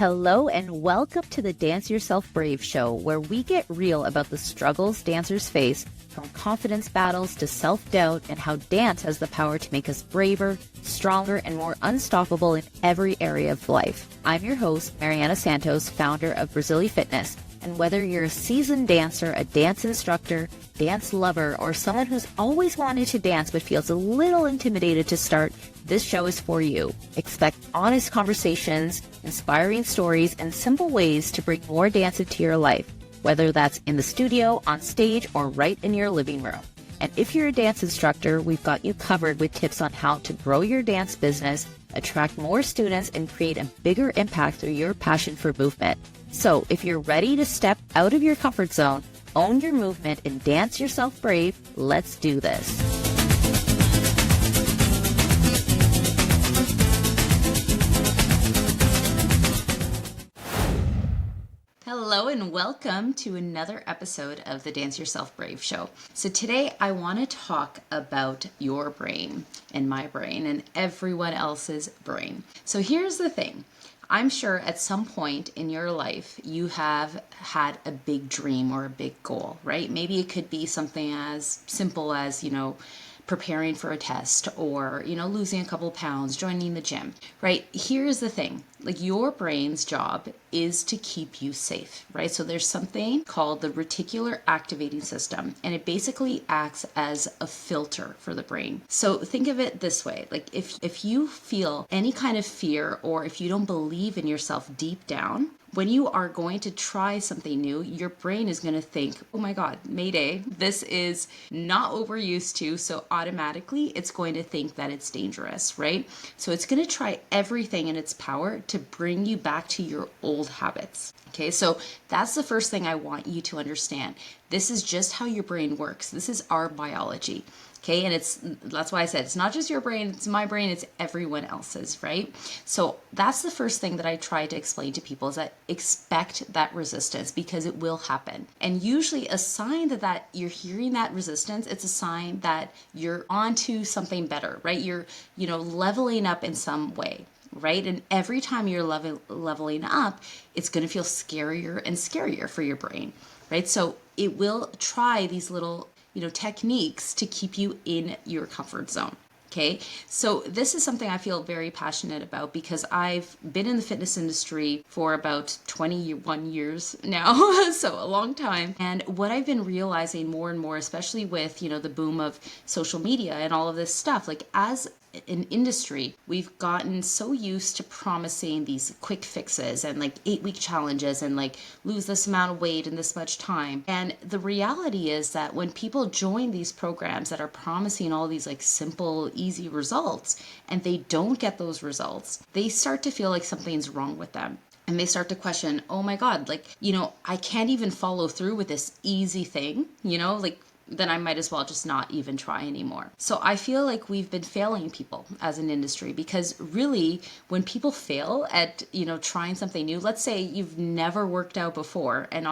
Hello and welcome to the Dance Yourself Brave show, where we get real about the struggles dancers face, from confidence battles to self-doubt, and how dance has the power to make us braver, stronger, and more unstoppable in every area of life. I'm your host, Mariana Santos, founder of Brazily Fitness. And whether you're a seasoned dancer, a dance instructor, dance lover, or someone who's always wanted to dance but feels a little intimidated to start, this show is for you. Expect honest conversations, inspiring stories, and simple ways to bring more dance into your life, whether that's in the studio, on stage, or right in your living room. And if you're a dance instructor, we've got you covered with tips on how to grow your dance business, attract more students, and create a bigger impact through your passion for movement. So if you're ready to step out of your comfort zone, own your movement, and dance yourself brave, let's do this. Hello and welcome to another episode of the Dance Yourself Brave show. So today I want to talk about your brain and my brain and everyone else's brain. So here's the thing. I'm sure at some point in your life you have had a big dream or a big goal, right? Maybe it could be something as simple as, preparing for a test or, losing a couple of pounds, joining the gym, right? Here's the thing, like your brain's job is to keep you safe, right? So there's something called the reticular activating system, and it basically acts as a filter for the brain. So think of it this way, like if you feel any kind of fear or if you don't believe in yourself deep down, when you are going to try something new, your brain is going to think, oh my God, Mayday, this is not what we're used to. So automatically it's going to think that it's dangerous, right? So it's going to try everything in its power to bring you back to your old habits. Okay, so that's the first thing I want you to understand. This is just how your brain works. This is our biology. Okay, and that's why I said it's not just your brain, it's my brain, it's everyone else's, right? So that's the first thing that I try to explain to people is that expect that resistance because it will happen. And usually a sign that you're hearing that resistance, it's a sign that you're onto something better, right? You're, leveling up in some way. Right? And every time you're leveling up, it's going to feel scarier and scarier for your brain, right? So it will try these little, techniques to keep you in your comfort zone. Okay, so this is something I feel very passionate about because I've been in the fitness industry for about 21 years now, so a long time. And what I've been realizing more and more, especially with, the boom of social media and all of this stuff, like as an industry, we've gotten so used to promising these quick fixes and like 8-week challenges and like lose this amount of weight in this much time. And the reality is that when people join these programs that are promising all these like simple, easy results and they don't get those results, they start to feel like something's wrong with them. And they start to question, oh my God, I can't even follow through with this easy thing, then I might as well just not even try anymore. So I feel like we've been failing people as an industry because really when people fail at, trying something new, let's say you've never worked out before and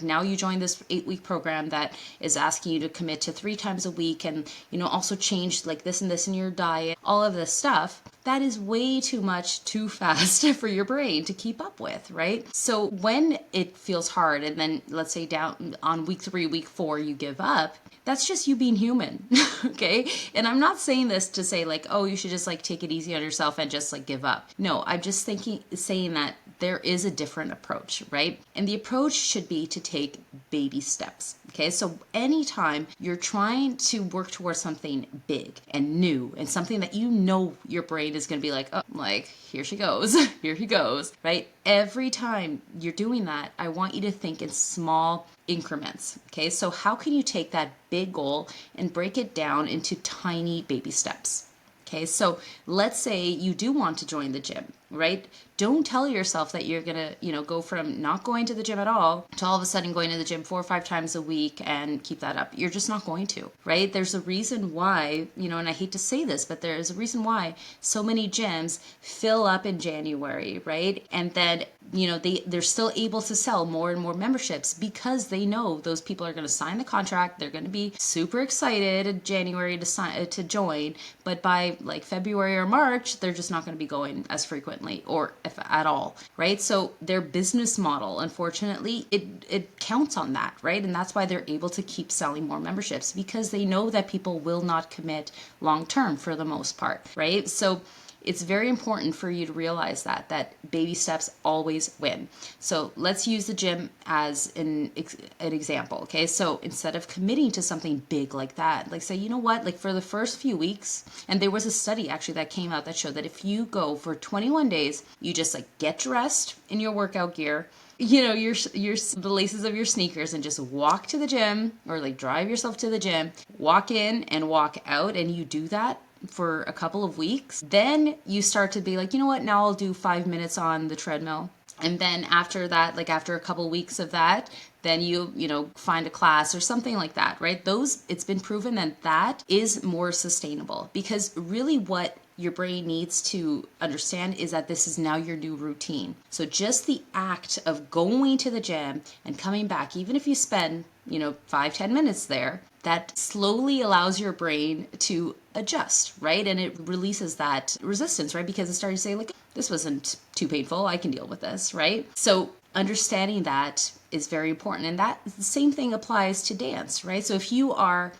now you join this 8-week program that is asking you to commit to 3 times a week and, also change like this and this in your diet, all of this stuff. That is way too much too fast for your brain to keep up with, right? So when it feels hard and then let's say down on week 3, week 4, you give up, that's just you being human, okay? And I'm not saying this to say like, oh, you should just like take it easy on yourself and just like give up. No, I'm just saying that there is a different approach, right? And the approach should be to take baby steps, okay? So anytime you're trying to work towards something big and new and something that your brain is going to be like, oh, like, here she goes, here he goes, right? Every time you're doing that, I want you to think in small increments, okay? So how can you take that big goal and break it down into tiny baby steps? Okay, so let's say you do want to join the gym, right? Don't tell yourself that you're gonna, go from not going to the gym at all to all of a sudden going to the gym 4 or 5 times a week and keep that up. You're just not going to, right? There's a reason why, and I hate to say this, but there is a reason why so many gyms fill up in January, right? And then they're still able to sell more and more memberships because they know those people are going to sign the contract. They're going to be super excited in January to join, but by like February or March, they're just not going to be going as frequently or if at all, right? So their business model, unfortunately, it counts on that, right? And that's why they're able to keep selling more memberships, because they know that people will not commit long term for the most part, right? So it's very important for you to realize that baby steps always win. So let's use the gym as an example. Okay. So instead of committing to something big like that, like say, you know what, like for the first few weeks, and there was a study actually that came out that showed that if you go for 21 days, you just like get dressed in your workout gear, your the laces of your sneakers, and just walk to the gym, or like drive yourself to the gym, walk in and walk out, and you do that for a couple of weeks, then you start to be like, you know what, now I'll do 5 minutes on the treadmill. And then after that, like after a couple of weeks of that, then you find a class or something like that, right? It's been proven that is more sustainable, because really what your brain needs to understand is that this is now your new routine. So just the act of going to the gym and coming back, even if you spend 5-10 minutes there, that slowly allows your brain to adjust, right? And it releases that resistance, right? Because it's starting to say, like, this wasn't too painful, I can deal with this, right? So understanding that is very important. And that the same thing applies to dance, right? So if you are,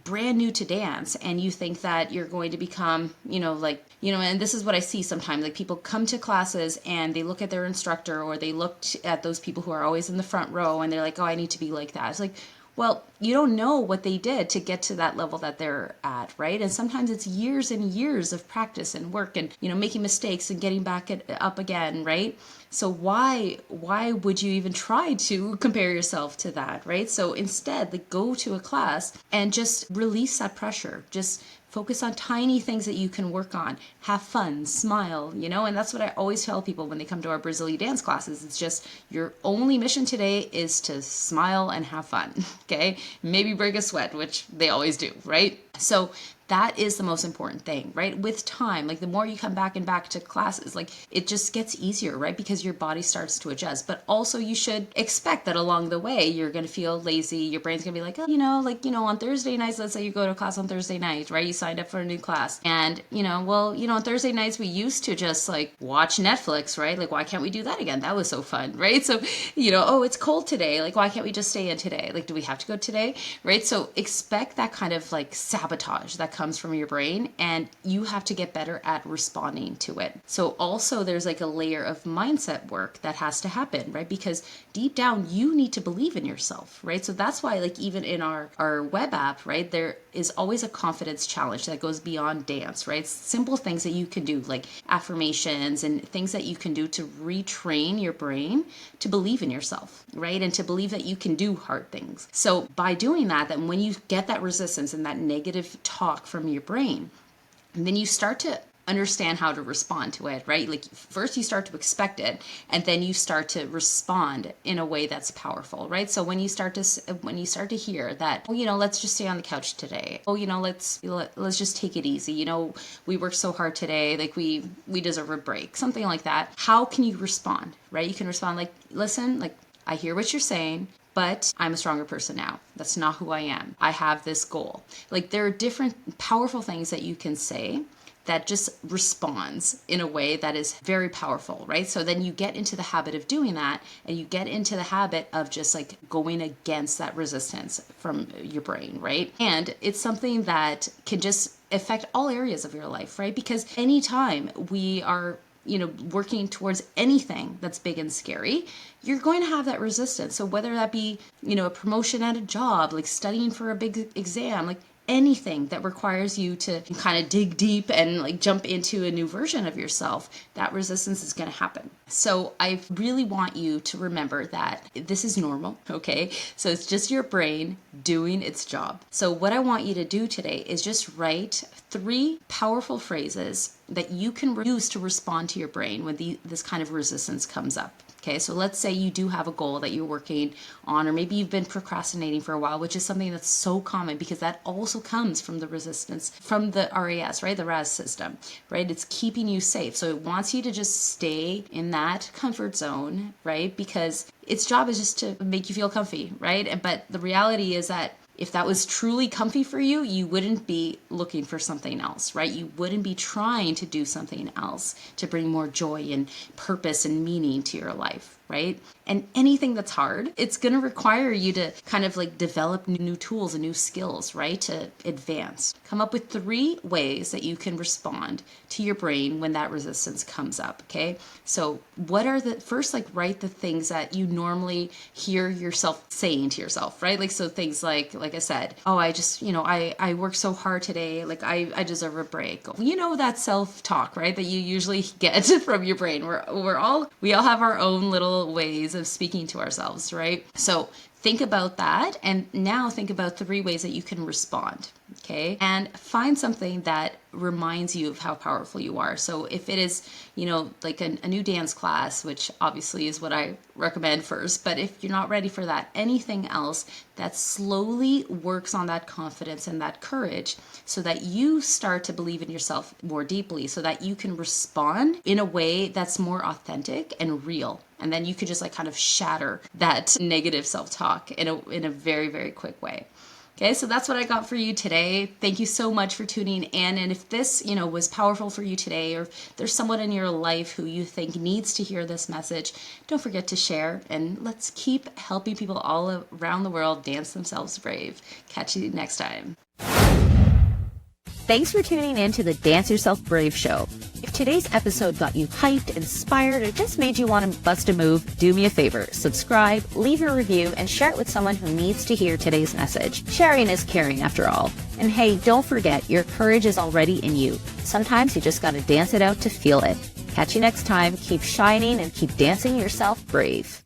brand new to dance and you think that you're going to become, and this is what I see sometimes, like people come to classes and they look at their instructor, or they look at those people who are always in the front row, and they're like, oh, I need to be like that. It's like, well, you don't know what they did to get to that level that they're at, right? And sometimes it's years and years of practice and work and, making mistakes and getting back up again, right? So why would you even try to compare yourself to that, right? So instead, like, go to a class and just release that pressure. Just focus on tiny things that you can work on. Have fun, smile, and that's what I always tell people when they come to our Brazily Dance classes. It's just your only mission today is to smile and have fun, okay? Maybe break a sweat, which they always do, right? So that is the most important thing, right? With time, like the more you come back and back to classes, like it just gets easier, right? Because your body starts to adjust. But also you should expect that along the way, you're going to feel lazy. Your brain's going to be like, oh, on Thursday nights, let's say you go to class on Thursday night, right? You signed up for a new class. And, on Thursday nights, we used to just like watch Netflix, right? Like, why can't we do that again? That was so fun, right? So, oh, it's cold today. Like, why can't we just stay in today? Like, do we have to go today? Right? So expect that kind of like sabotage that comes from your brain, and you have to get better at responding to it. So also there's like a layer of mindset work that has to happen, right? Because deep down you need to believe in yourself, right? So that's why, like, even in our web app, right, there is always a confidence challenge that goes beyond dance, right? Simple things that you can do, like affirmations and things that you can do to retrain your brain to believe in yourself, right? And to believe that you can do hard things. So by doing that, then when you get that resistance and that negative talk from your brain, and then you start to understand how to respond to it, right? Like first you start to expect it, and then you start to respond in a way that's powerful, right? So when you start to hear that, let's just stay on the couch today. Oh, let's just take it easy. We worked so hard today, like we deserve a break, something like that. How can you respond, right? You can respond like, listen, like, I hear what you're saying, but I'm a stronger person now. That's not who I am. I have this goal. Like, there are different powerful things that you can say that just responds in a way that is very powerful, right? So then you get into the habit of doing that, and you get into the habit of just like going against that resistance from your brain, right? And it's something that can just affect all areas of your life, right? Because anytime we are working towards anything that's big and scary, you're going to have that resistance. So whether that be, a promotion at a job, like studying for a big exam, like anything that requires you to kind of dig deep and like jump into a new version of yourself, that resistance is going to happen. So I really want you to remember that this is normal, okay? So it's just your brain doing its job. So what I want you to do today is just write 3 powerful phrases that you can use to respond to your brain when this kind of resistance comes up. Okay, so let's say you do have a goal that you're working on, or maybe you've been procrastinating for a while, which is something that's so common because that also comes from the resistance, from the RAS, right? The RAS system, right? It's keeping you safe. So it wants you to just stay in that comfort zone, right? Because its job is just to make you feel comfy, right? But the reality is that if that was truly comfy for you, you wouldn't be looking for something else, right? You wouldn't be trying to do something else to bring more joy and purpose and meaning to your life, right? And anything that's hard, it's going to require you to kind of like develop new tools and new skills, right? To advance. Come up with 3 ways that you can respond to your brain when that resistance comes up, okay? So what are the, first, like write the things that you normally hear yourself saying to yourself, right? Like, so things like I said, oh, I just, I work so hard today. Like I deserve a break. That self-talk, right? That you usually get from your brain. We all have our own little ways of speaking to ourselves, right? So think about that, and now think about 3 ways that you can respond, okay? And find something that reminds you of how powerful you are. So if it is, like a new dance class, which obviously is what I recommend first, but if you're not ready for that, anything else that slowly works on that confidence and that courage so that you start to believe in yourself more deeply, so that you can respond in a way that's more authentic and real. And then you could just like kind of shatter that negative self-talk in a very, very quick way. Okay, so that's what I got for you today. Thank you so much for tuning in. And if this, was powerful for you today, or if there's someone in your life who you think needs to hear this message, don't forget to share. And let's keep helping people all around the world dance themselves brave. Catch you next time. Thanks for tuning in to the Dance Yourself Brave show. If today's episode got you hyped, inspired, or just made you want to bust a move, do me a favor. Subscribe, leave a review, and share it with someone who needs to hear today's message. Sharing is caring after all. And hey, don't forget, your courage is already in you. Sometimes you just gotta dance it out to feel it. Catch you next time. Keep shining and keep dancing yourself brave.